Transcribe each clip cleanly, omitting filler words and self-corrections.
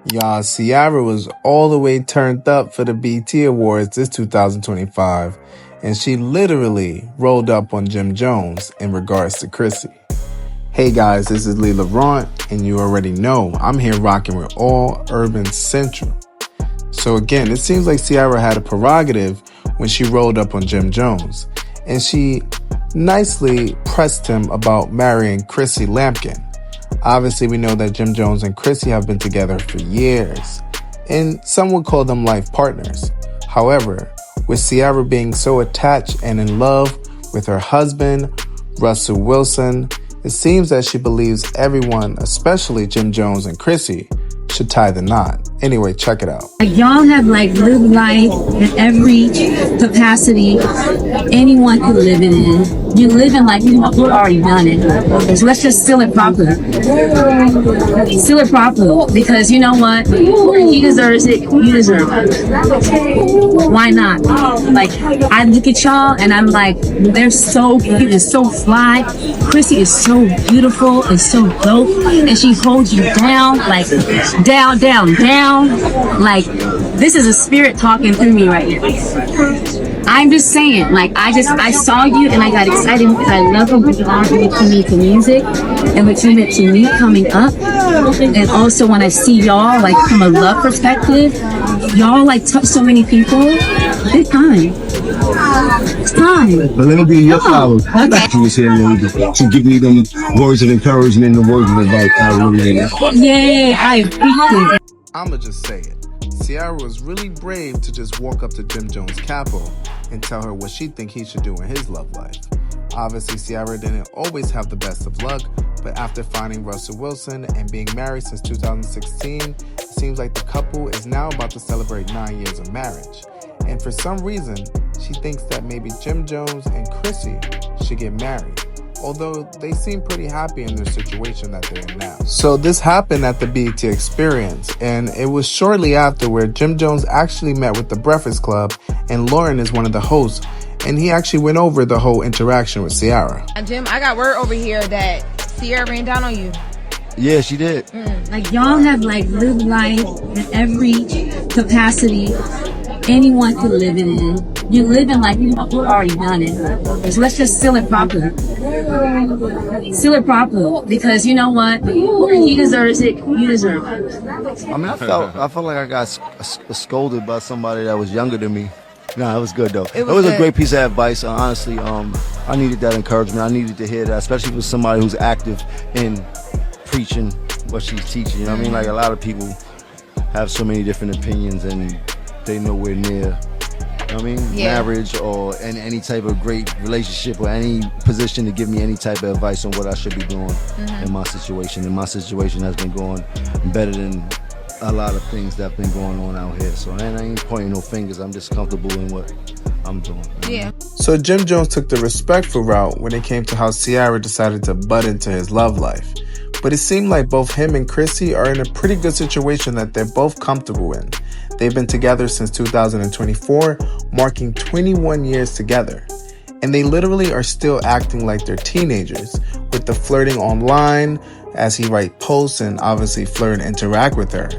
Y'all, Ciara was all the way turned up for the BET Awards this 2025, and she literally rolled up on Jim Jones in regards to Chrissy. Hey guys, this is Lee Laurent, and you already know I'm here rocking with All Urban Central. So again, it seems like Ciara had a prerogative when she rolled up on Jim Jones, and she nicely pressed him about marrying Chrissy Lampkin. Obviously, we know that Jim Jones and Chrissy have been together for years, and some would call them life partners. However, with Ciara being so attached and in love with her husband, Russell Wilson, it seems that she believes everyone, especially Jim Jones and Chrissy, should tie the knot. Anyway, check it out. Y'all have lived life in every capacity anyone could live it in. You're living like you've already done it. So let's just seal it properly. Seal it properly, because you know what? He deserves it. You deserve it. Why not? I look at y'all and I'm like, they're so cute and so fly. Chrissy is so beautiful and so dope, and she holds you down, down, down, down. This is a spirit talking through me right here. I'm just saying, I saw you and I got excited because I love what you mean to music and what you meant to me coming up. And also when I see y'all, from a love perspective, y'all touch so many people. It's time. It's time. But let me be your flowers. You was here to give me them words of encouragement and words of advice. I really need it. Yeah, I appreciate it. I'ma just say it. Ciara was really brave to just walk up to Jim Jones' capo and tell her what she think he should do in his love life. Obviously, Ciara didn't always have the best of luck, but after finding Russell Wilson and being married since 2016, it seems like the couple is now about to celebrate 9 years of marriage. And for some reason, she thinks that maybe Jim Jones and Chrissy should get married, although they seem pretty happy in their situation that they're in now. So this happened at the BET Experience, and it was shortly after where Jim Jones actually met with the Breakfast Club, and Lauren is one of the hosts, and he actually went over the whole interaction with Ciara. Jim, I got word over here that Ciara ran down on you. Yeah, she did. Y'all have lived life in every capacity anyone could live it in. You're living like you've already done it. So let's just seal it properly. Seal it properly, because you know what? He deserves it. You deserve it. I mean, I felt like I got scolded by somebody that was younger than me. Nah, it was good though. It was a great piece of advice. Honestly, I needed that encouragement. I needed to hear that, especially for somebody who's active in preaching what she's teaching. You know what I mean? A lot of people have so many different opinions and they nowhere near, marriage or any type of great relationship or any position to give me any type of advice on what I should be doing in my situation. And my situation has been going better than a lot of things that have been going on out here. So I ain't pointing no fingers. I'm just comfortable in what I'm doing. Yeah. So Jim Jones took the respectful route when it came to how Ciara decided to butt into his love life. But it seemed like both him and Chrissy are in a pretty good situation that they're both comfortable in. They've been together since 2024, marking 21 years together. And they literally are still acting like they're teenagers, with the flirting online as he writes posts and obviously flirt and interact with her.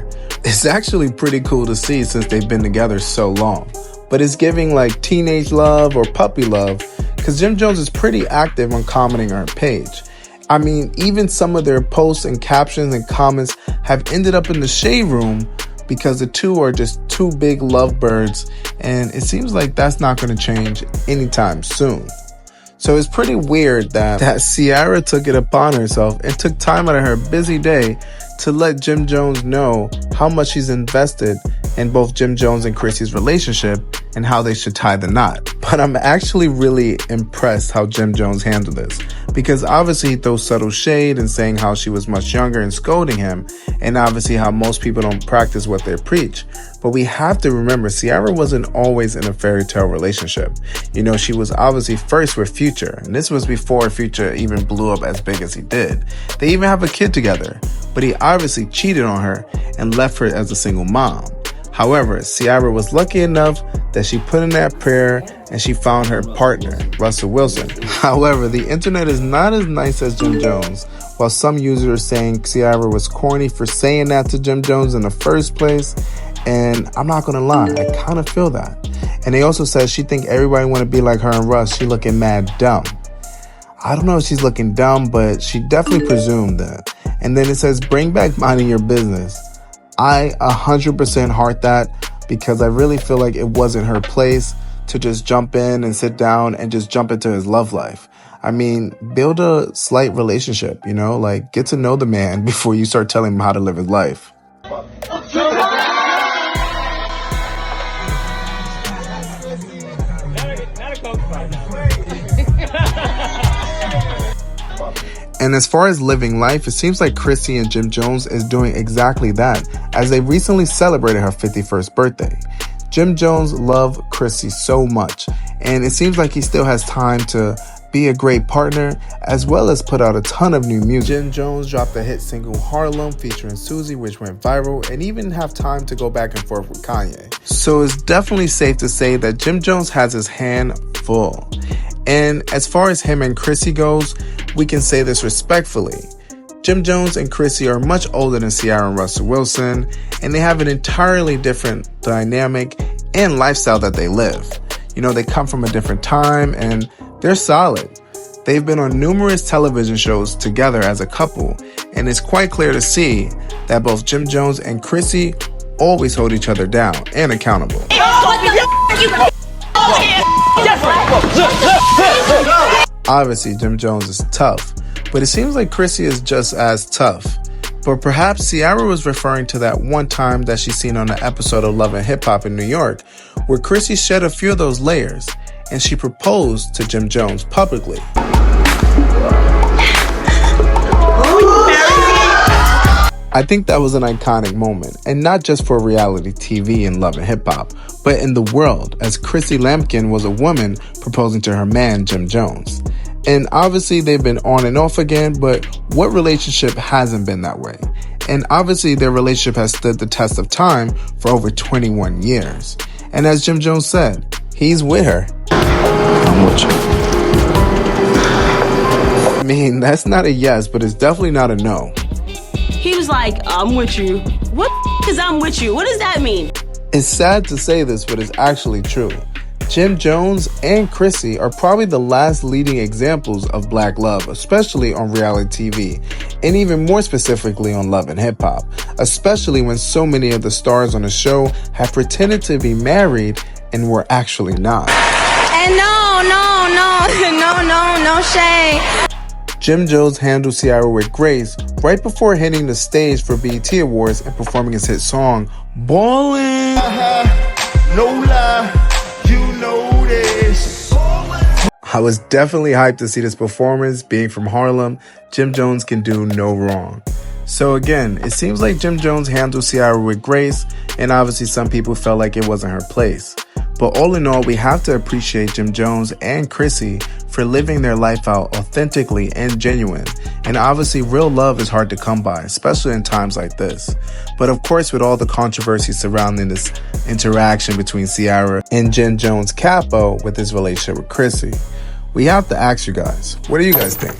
It's actually pretty cool to see since they've been together so long. But it's giving teenage love or puppy love, because Jim Jones is pretty active on commenting on her page. I mean, even some of their posts and captions and comments have ended up in the shade room because the two are just two big lovebirds, and it seems like that's not going to change anytime soon. So it's pretty weird that Ciara took it upon herself and took time out of her busy day to let Jim Jones know how much she's invested in both Jim Jones and Chrissy's relationship and how they should tie the knot. But I'm actually really impressed how Jim Jones handled this, because obviously he throws subtle shade and saying how she was much younger and scolding him, and obviously how most people don't practice what they preach. But we have to remember, Ciara wasn't always in a fairy tale relationship. She was obviously first with Future, and this was before Future even blew up as big as he did. They even have a kid together, but he obviously cheated on her and left her as a single mom. However, Ciara was lucky enough that she put in that prayer and she found her partner, Russell Wilson. However, the internet is not as nice as Jim Jones. while some users are saying Ciara was corny for saying that to Jim Jones in the first place. And I'm not gonna lie, I kind of feel that. And they also said she think everybody want to be like her and Russ. She looking mad dumb. I don't know if she's looking dumb, but she definitely presumed that. And then it says, bring back minding your business. I 100% heart that, because I really feel like it wasn't her place to just jump in and sit down and just jump into his love life. I mean, build a slight relationship, you know, like get to know the man before you start telling him how to live his life. And as far as living life, it seems like Chrissy and Jim Jones is doing exactly that, as they recently celebrated her 51st birthday. Jim Jones loved Chrissy so much, and it seems like he still has time to be a great partner, as well as put out a ton of new music. Jim Jones dropped the hit single Harlem featuring Susie, which went viral, and even have time to go back and forth with Kanye. So it's definitely safe to say that Jim Jones has his hand full. And as far as him and Chrissy goes, we can say this respectfully. Jim Jones and Chrissy are much older than Ciara and Russell Wilson, and they have an entirely different dynamic and lifestyle that they live. You know, they come from a different time and they're solid. They've been on numerous television shows together as a couple, and it's quite clear to see that both Jim Jones and Chrissy always hold each other down and accountable. Obviously, Jim Jones is tough, but it seems like Chrissy is just as tough. But perhaps Ciara was referring to that one time that she seen on an episode of Love and Hip Hop in New York, where Chrissy shed a few of those layers, and she proposed to Jim Jones publicly. I think that was an iconic moment, and not just for reality TV and Love and Hip Hop, but in the world, as Chrissy Lampkin was a woman proposing to her man, Jim Jones. And obviously they've been on and off again, but what relationship hasn't been that way? And obviously their relationship has stood the test of time for over 21 years. And as Jim Jones said, he's with her. I'm with you. I mean, that's not a yes, but it's definitely not a no. He was like, I'm with you. What is I'm with you? What does that mean? It's sad to say this, but it's actually true. Jim Jones and Chrissy are probably the last leading examples of black love, especially on reality TV, and even more specifically on Love and Hip Hop, especially when so many of the stars on the show have pretended to be married and were actually not. And no shade. Jim Jones handled Ciara with grace right before hitting the stage for BET Awards and performing his hit song, Ballin'. No lie, you know this. I was definitely hyped to see this performance. Being from Harlem, Jim Jones can do no wrong. So again, it seems like Jim Jones handled Ciara with grace, and obviously some people felt like it wasn't her place. But all in all, we have to appreciate Jim Jones and Chrissy for living their life out authentically and genuine. And obviously real love is hard to come by, especially in times like this. But of course, with all the controversy surrounding this interaction between Ciara and Jim Jones Capo with his relationship with Chrissy, we have to ask you guys, what do you guys think?